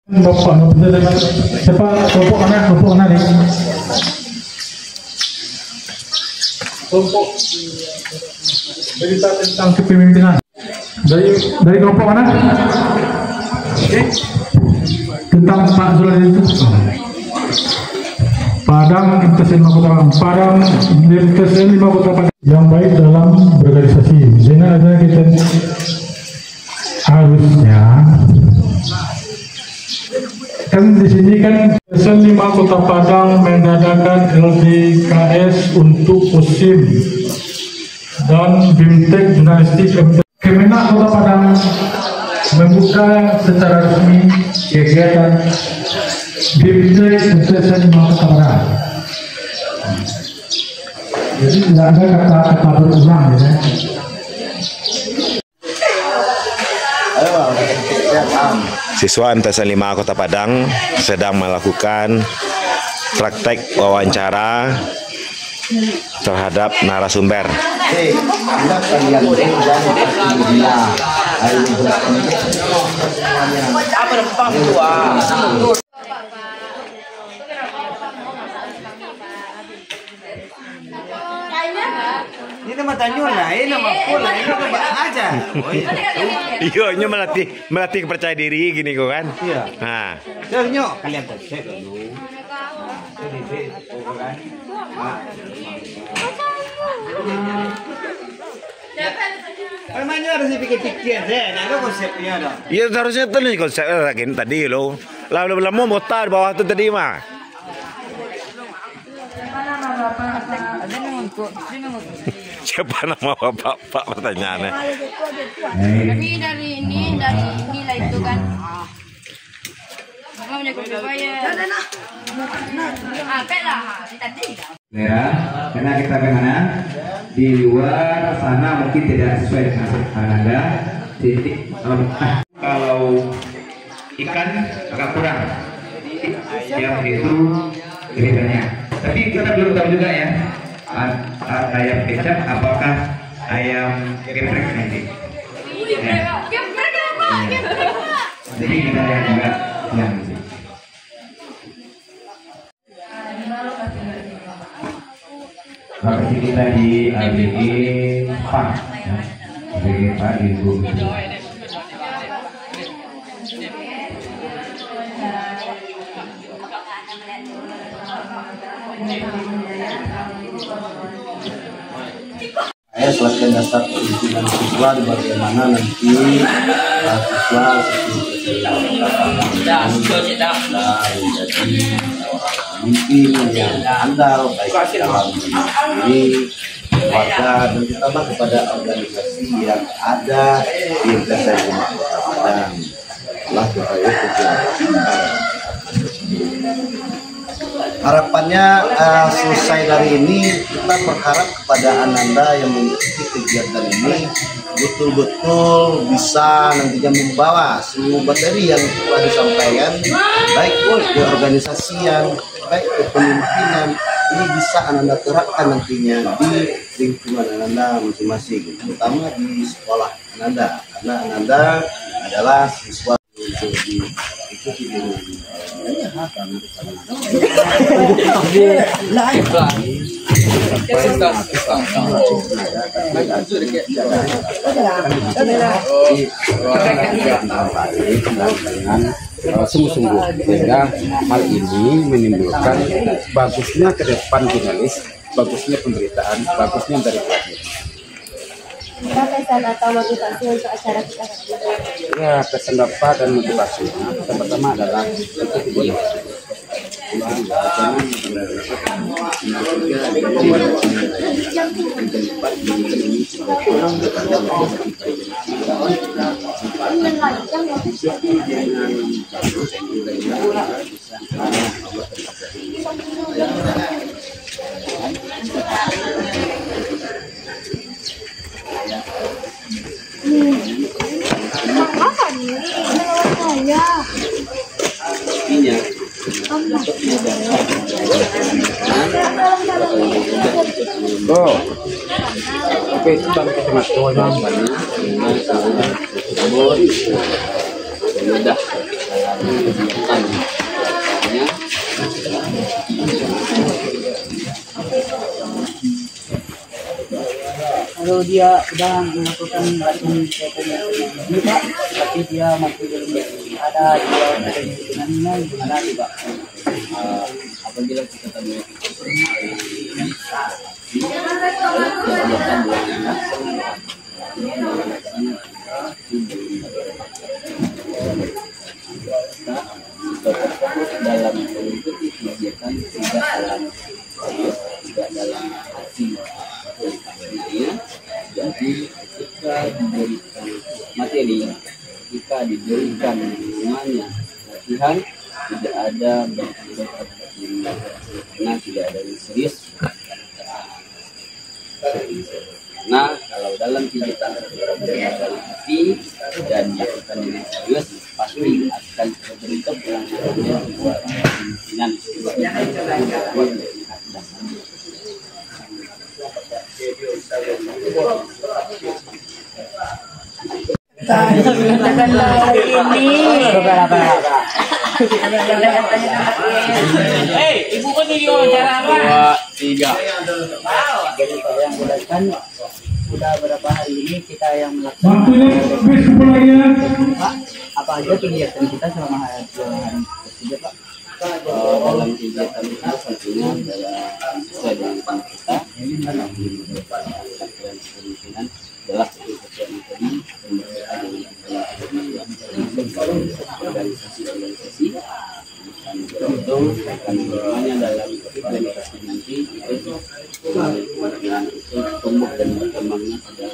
Bapak, siapa kelompok anak nih? Kelompok berita tentang kepemimpinan dari kelompok mana? Tentang Pak Zulhadi itu. Padang MTSN 5 Kota Padang. Padang MTSN 5 Kota Padang yang baik dalam berorganisasi. Dengan adanya kita harusnya kan di sini kan MTSN 5 Kota Padang mengadakan LDKS untuk musim dan BIMTEK jurnalistik. Kemenak Kota Padang membuka secara resmi kegiatan BIMTEK MTSN 5 Kota Padang. Jadi tidak ada kata-kata berulang ya. Siswa MTSN 5 Kota Padang sedang melakukan praktek wawancara terhadap narasumber. Ini nama tanyunya, ini nama pula, ini nama aja. Iya, ini melatih percaya diri gini kok kan? Iya. Nah, Nyok kalian cek dulu. Namanya harus dipikir-pikir deh, nah itu konsepnya dong. iya seharusnya tuh nih konsep tadi lo. Lalu mau motor bawah tuh tadi mah. Siapa nama bapak pertanyaannya? Tapi dari nilai itu kan. Maunya Surabaya. Apa lah? Tadi. Karena kita bagaimana di luar sana mungkin tidak sesuai dengan Anda. Titik kalau ikan agak kurang, yang itu lebih banyak. Tapi kita belum tahu juga ya, ayam kecap apakah ayam geprek nanti. Geprek apa? Jadi kita lihat juga yang ini. Lokasi kita di ABG Park, ABG Park di Bogor. Saya selesai dasar pemimpinan siswa di bagaimana nanti siswa menjadi pemimpin yang andal baik dalam ini warga dan terutama kepada organisasi yang ada di MTSN 5 Kota Padang. Telah berupaya harapannya selesai dari ini kita berharap kepada Ananda yang mengikuti kegiatan ini betul-betul bisa nantinya membawa semua materi yang telah disampaikan baik ke organisasian baik kepemimpinan ini bisa Ananda terapkan nantinya di lingkungan Ananda masing-masing terutama di sekolah Ananda karena Ananda adalah siswa untuk diikuti dengan sungguh-sungguh sehingga hal ini menimbulkan bagusnya ke depan jurnalis, bagusnya pemberitaan, bagusnya dari pelajar. Pesan atau motivasi untuk acara kita? Ya, pesan Bapak dan motivasinya yang pertama adalah untuk ibu. Oh, oke, bang kemas tuanya banyak. Sudah. Kalau dia sudah melakukan latihan ini Pak, tapi dia masih belum ada kemungkinannya gimana sih Pak? Apabila kita temui dalam mengikuti kegiatan tidak dalam hati jadi ketika diberikan materi, ketika diberikan semuanya latihan, tidak ada bentuk-bentuk karena tidak ada yang serius. Nah, kalau dalam kegiatan dalam hati dan dilakukan dengan serius, pasti akan terbentuk yang namanya sebuah kemungkinan. Ibu kan ini wawancara apa? 2, 3. Jadi kalau yang bulatkan sudah berapa hari ini kita yang melakukan Waktunya habis kepulauan. Pak, apa aja kegiatan kita selama hari tersebut Pak? Dalam kegiatan itu tentunya sesuai dengan kita dalam kemungkinan adalah kegiatan tadi organisasi itu akan semuanya dalam implementasi nanti itu kemungkinan itu tumbuh dan berkembangnya pada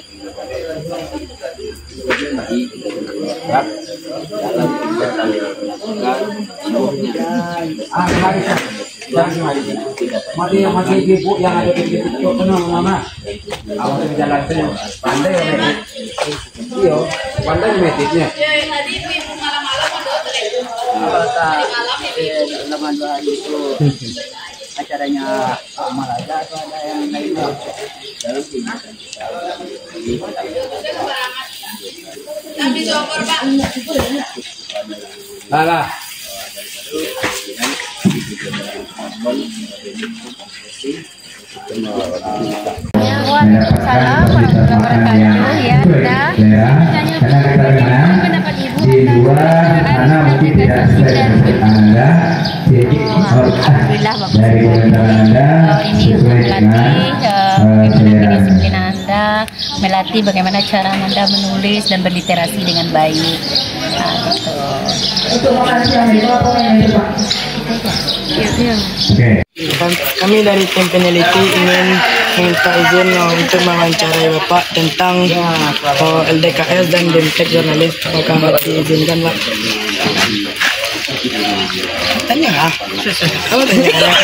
jadi kita berharap dalam kegiatan yang dilakukan Mari ibu yang ada di TikTok kenal mama. Awal jalan pandai ya. Iya, pandai meditnya. Selama 2 hari itu acaranya amal aja atau ada yang lainnya? dalam kegiatan kita Lah. Waalaikumsalam warahmatullahi wabarakatuh. Ya, sudah. Pendapat Ibu anak mungkin tidak Anda jadi Alhamdulillah bagus dari Anda ini melatih disiplin Anda, melatih bagaimana cara Anda menulis dan berliterasi dengan baik. Nah, gitu. Kami dari tim peneliti ingin meminta izin untuk mewawancarai Bapak tentang LDKS dan BMTEK jurnalis. Apakah diizinkan Pak? Tanya lah. Oh, tanya lah.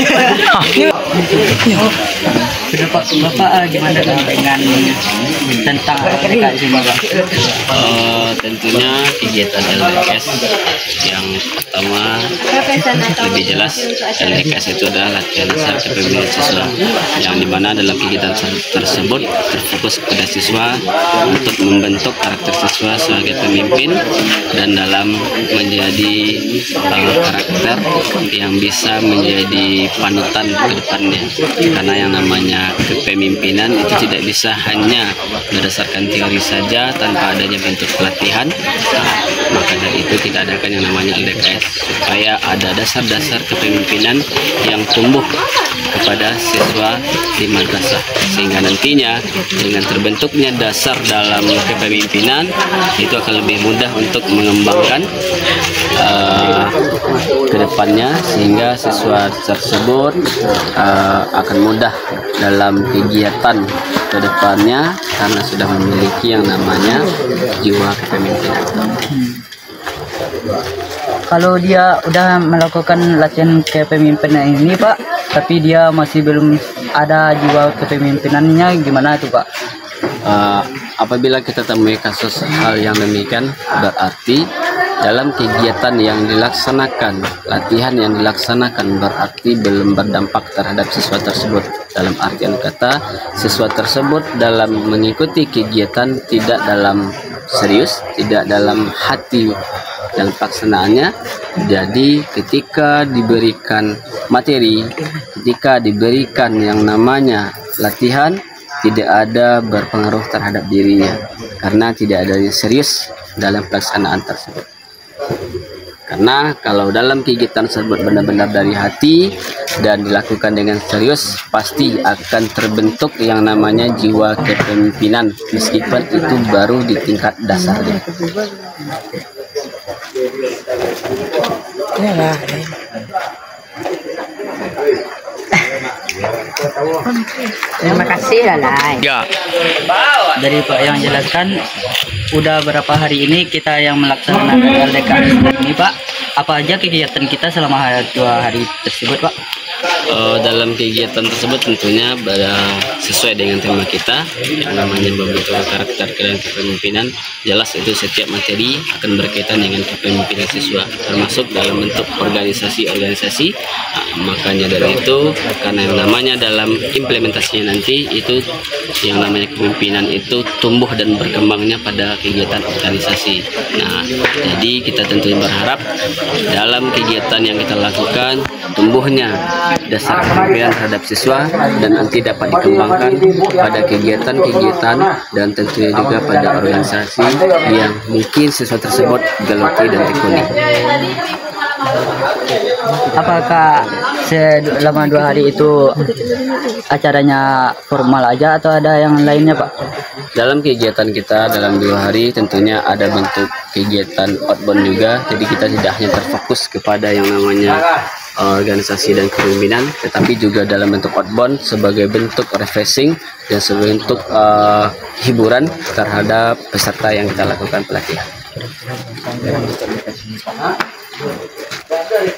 Pendapat Bapak gimana dengan tentang LDKS ini Pak? Tentunya kegiatan LDKS yang pertama lebih jelas LDKS itu adalah latihan dasar kepemimpinan siswa yang dimana dalam kegiatan tersebut terfokus kepada siswa untuk membentuk karakter siswa sebagai pemimpin dan dalam menjadi karakter yang bisa menjadi panutan ke depannya, karena yang namanya kepemimpinan itu tidak bisa hanya berdasarkan teori saja tanpa adanya bentuk pelatihan. Maka dari itu kita adakan yang namanya LDKS supaya ada dasar-dasar kepemimpinan yang tumbuh kepada siswa di madrasah, sehingga nantinya dengan terbentuknya dasar dalam kepemimpinan itu akan lebih mudah untuk mengembangkan ke depannya, sehingga siswa tersebut akan mudah dalam kegiatan ke depannya karena sudah memiliki yang namanya jiwa kepemimpinan. Kalau dia udah melakukan latihan kepemimpinan ini Pak, tapi dia masih belum ada jiwa kepemimpinannya, gimana itu Pak? Apabila kita temui kasus hal yang demikian, berarti dalam kegiatan yang dilaksanakan, latihan yang dilaksanakan berarti belum berdampak terhadap siswa tersebut. Dalam artian kata, siswa tersebut dalam mengikuti kegiatan tidak dalam serius, tidak dalam hati dalam pelaksanaannya. Jadi ketika diberikan materi, ketika diberikan yang namanya latihan, tidak ada berpengaruh terhadap dirinya karena tidak ada yang serius dalam pelaksanaan tersebut. Karena kalau dalam kegiatan tersebut benar-benar dari hati dan dilakukan dengan serius, pasti akan terbentuk yang namanya jiwa kepemimpinan, meskipun itu baru di tingkat dasarnya. Terima kasih Lalai. Ya. Dari Pak yang jelaskan, udah berapa hari ini kita yang melaksanakan LDKS ini Pak? Apa aja kegiatan kita selama 2 hari tersebut Pak? Dalam kegiatan tersebut tentunya sesuai dengan tema kita yang namanya membentuk karakter dan kepemimpinan. Jelas itu setiap materi akan berkaitan dengan kepemimpinan siswa, termasuk dalam bentuk organisasi-organisasi. Makanya dari itu, karena yang namanya dalam implementasinya nanti itu yang namanya kepemimpinan itu tumbuh dan berkembangnya pada kegiatan organisasi. Nah, jadi kita tentunya berharap dalam kegiatan yang kita lakukan tumbuhnya dasar kepemimpinan terhadap siswa dan nanti dapat dikembangkan pada kegiatan-kegiatan dan tentunya juga pada organisasi yang mungkin siswa tersebut geluti dan tekuni. Apakah selama 2 hari itu acaranya formal aja atau ada yang lainnya Pak? Dalam kegiatan kita dalam 2 hari tentunya ada bentuk kegiatan outbound juga, jadi kita tidak hanya terfokus kepada yang namanya organisasi dan kepemimpinan, tetapi juga dalam bentuk outbound sebagai bentuk refreshing dan sebagai bentuk hiburan terhadap peserta yang kita lakukan pelatihan.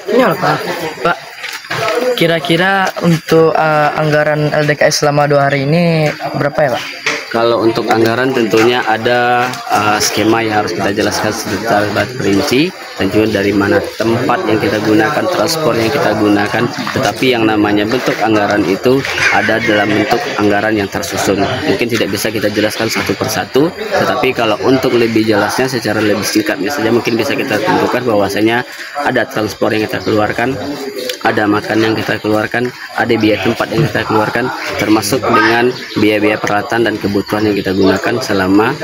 Ini apa Pak? Kira-kira untuk anggaran LDKS selama 2 hari ini berapa ya Pak? Kalau untuk anggaran tentunya ada skema yang harus kita jelaskan secara rinci, dan juga dari mana tempat yang kita gunakan, transport yang kita gunakan. Tetapi yang namanya bentuk anggaran itu ada dalam bentuk anggaran yang tersusun. Mungkin tidak bisa kita jelaskan satu persatu, tetapi kalau untuk lebih jelasnya secara lebih singkatnya saja mungkin bisa kita tentukan bahwasanya ada transport yang kita keluarkan, ada makan yang kita keluarkan, ada biaya tempat yang kita keluarkan, termasuk dengan biaya-biaya peralatan dan kebutuhan yang kita gunakan selama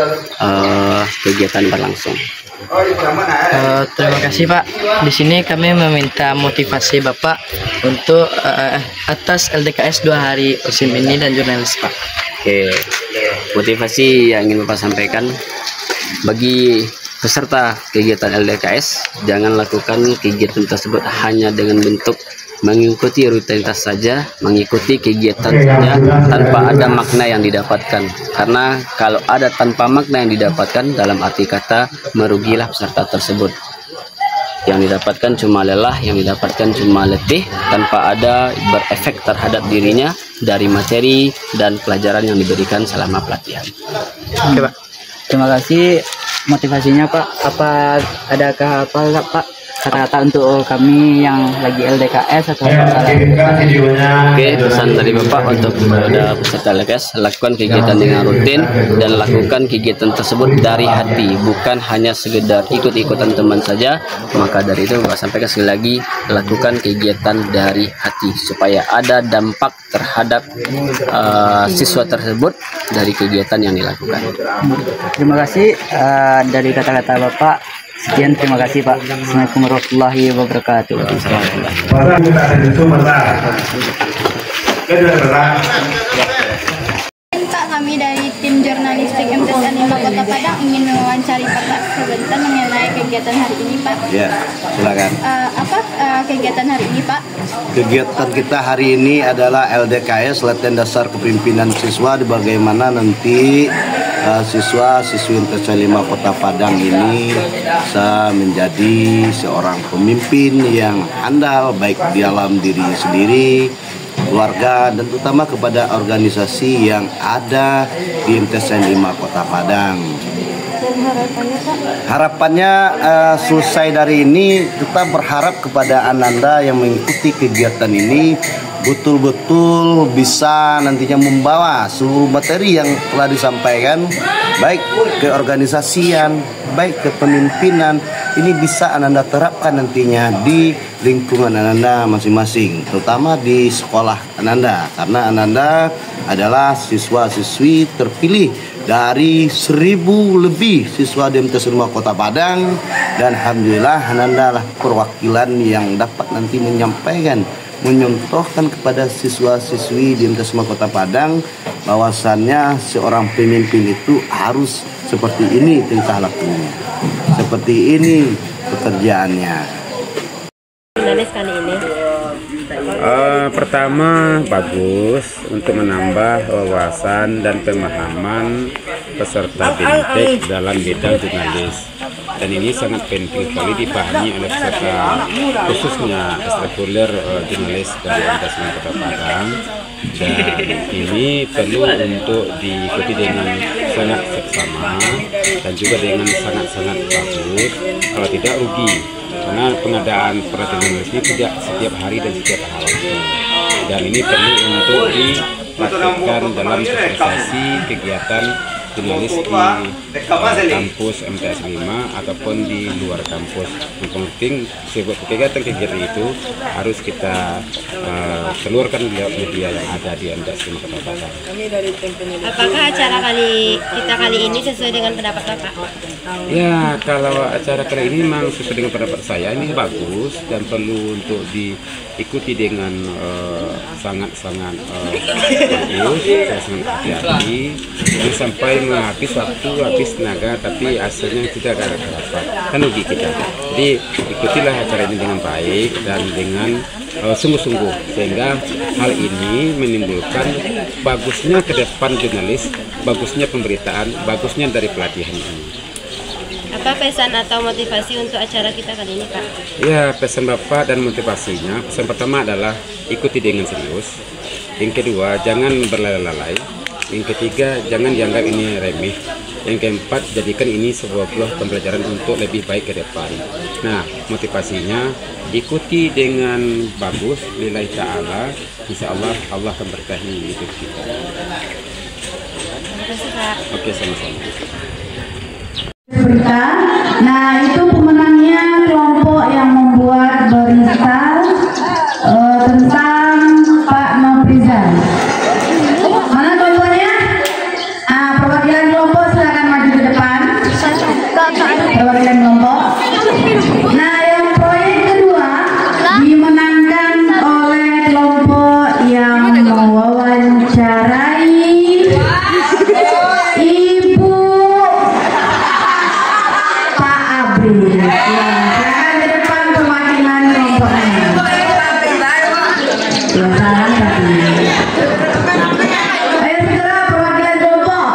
kegiatan berlangsung. Terima kasih Pak. Di sini kami meminta motivasi Bapak untuk atas LDKS 2 hari musim ini dan jurnalis Pak. Oke, motivasi yang ingin Bapak sampaikan bagi peserta kegiatan LDKS, jangan lakukan kegiatan tersebut hanya dengan bentuk mengikuti rutinitas saja, mengikuti kegiatan saja tanpa ada makna yang didapatkan. Karena kalau ada tanpa makna yang didapatkan, dalam arti kata merugilah peserta tersebut. Yang didapatkan cuma lelah, yang didapatkan cuma letih, tanpa ada berefek terhadap dirinya dari materi dan pelajaran yang diberikan selama pelatihan. Oke Pak, terima kasih motivasinya Pak. Apa adakah apa Pak kata-kata untuk kami yang lagi LDKS atau Oke, pesan dari Bapak untuk kepada peserta LDKS, lakukan kegiatan dengan rutin dan lakukan kegiatan tersebut dari hati, bukan hanya sekedar ikut-ikutan teman saja. Maka dari itu Bapak sampaikan sekali lagi, lakukan kegiatan dari hati supaya ada dampak terhadap siswa tersebut dari kegiatan yang dilakukan. Terima kasih dari kata-kata Bapak. Sekian, terima kasih Pak. Assalamualaikum warahmatullahi wabarakatuh. Pak, kami dari tim jurnalistik MTSN 5 Kota Padang ingin mewawancari Pak sebentar mengenai kegiatan hari ini Pak. Ya, silakan. Apa kegiatan hari ini Pak? Kegiatan kita hari ini adalah LDKS, Latihan Dasar Kepemimpinan Siswa, di bagaimana nanti siswa-siswi MTSN 5 Kota Padang ini bisa menjadi seorang pemimpin yang andal baik di dalam diri sendiri, keluarga, dan terutama kepada organisasi yang ada di MTSN 5 Kota Padang. Dan harapannya Pak? Harapannya selesai dari ini kita berharap kepada Ananda yang mengikuti kegiatan ini betul-betul bisa nantinya membawa seluruh materi yang telah disampaikan, baik keorganisasian, baik kepemimpinan, ini bisa Ananda terapkan nantinya di lingkungan Ananda masing-masing, terutama di sekolah Ananda, karena Ananda adalah siswa-siswi terpilih dari 1000 lebih siswa di MTs Rumah Kota Padang, dan alhamdulillah Ananda lah perwakilan yang dapat nanti menyampaikan, menyontohkan kepada siswa-siswi di MTs Rumah Kota Padang bahwasannya seorang pemimpin itu harus seperti ini tingkah lakunya, seperti ini pekerjaannya. Kali ini pertama bagus untuk menambah wawasan dan pemahaman peserta BIMTEK dalam bidang jurnalis, dan ini sangat penting sekali dipahami oleh peserta, khususnya ekstrakurikuler jurnalis dari MTs Kota Padang, dan ini perlu untuk diikuti dengan sangat seksama dan juga dengan sangat-sangat bagus, kalau tidak rugi. Karena pengadaan perhatian ini tidak setiap hari dan setiap waktu, dan ini perlu untuk dipraktikkan dalam sosialisasi kegiatan jurnalis di kampus MTS 5 ataupun di luar kampus. Yang penting sebuah kegiatan-kegiatan itu harus kita keluarkan lewat media yang ada di MTS 5 Kota Padang. Apakah acara kali ini sesuai dengan pendapat Bapak? Ya, kalau acara kali ini memang sesuai dengan pendapat saya, ini bagus dan perlu untuk diikuti dengan sangat-sangat bagus, sangat hati-hati, sampai habis waktu, habis tenaga, tapi hasilnya tidak akan dapat, kan rugi kita. Jadi ikutilah acara ini dengan baik dan dengan sungguh-sungguh, sehingga hal ini menimbulkan bagusnya ke depan jurnalis, bagusnya pemberitaan, bagusnya dari pelatihan ini. Apa pesan atau motivasi untuk acara kita kali ini, Pak? Ya, pesan Bapak dan motivasinya, pesan pertama adalah ikuti dengan serius. Yang kedua, jangan berlalai-lalai. Yang ketiga, jangan dianggap ini remeh. Yang keempat, jadikan ini sebuah pembelajaran untuk lebih baik ke depan. Nah, motivasinya ikuti dengan bagus, lillahi ta'ala, insya Allah Allah akan berkahi hidup kita. Terima kasih, Pak. Oke, sama-sama. Nah, itu pemenangnya kelompok yang membuat berita tentang Pak Noprizan. Mana kelompoknya? Perwakilan kelompok silakan maju ke depan. Perwakilan kelompok. Nah, yang proyek kedua dimenangkan oleh kelompok yang mewawancarai Ibu Pak Abri. Silakan ke depan perwakilan kelompoknya. Silakan tadi. Ayo segera perwakilan kelompok.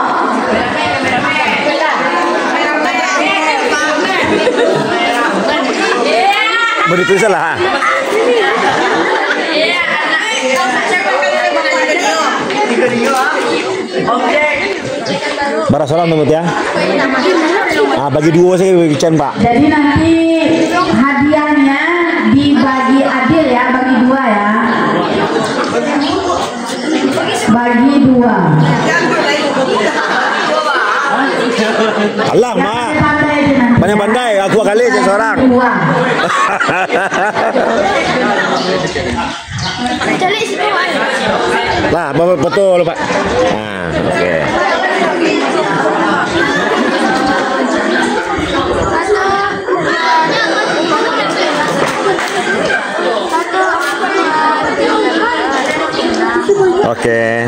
Begitu salah. Bara salam teman ya. Bagi dua saya bicara Pak. Jadi nanti hadiahnya dibagi adil ya, bagi dua ya. Bagi dua. Alah, Mak. Pandai-pandai, aku kali aja seorang. Lah, betul, Pak. Nah, oke. Oke.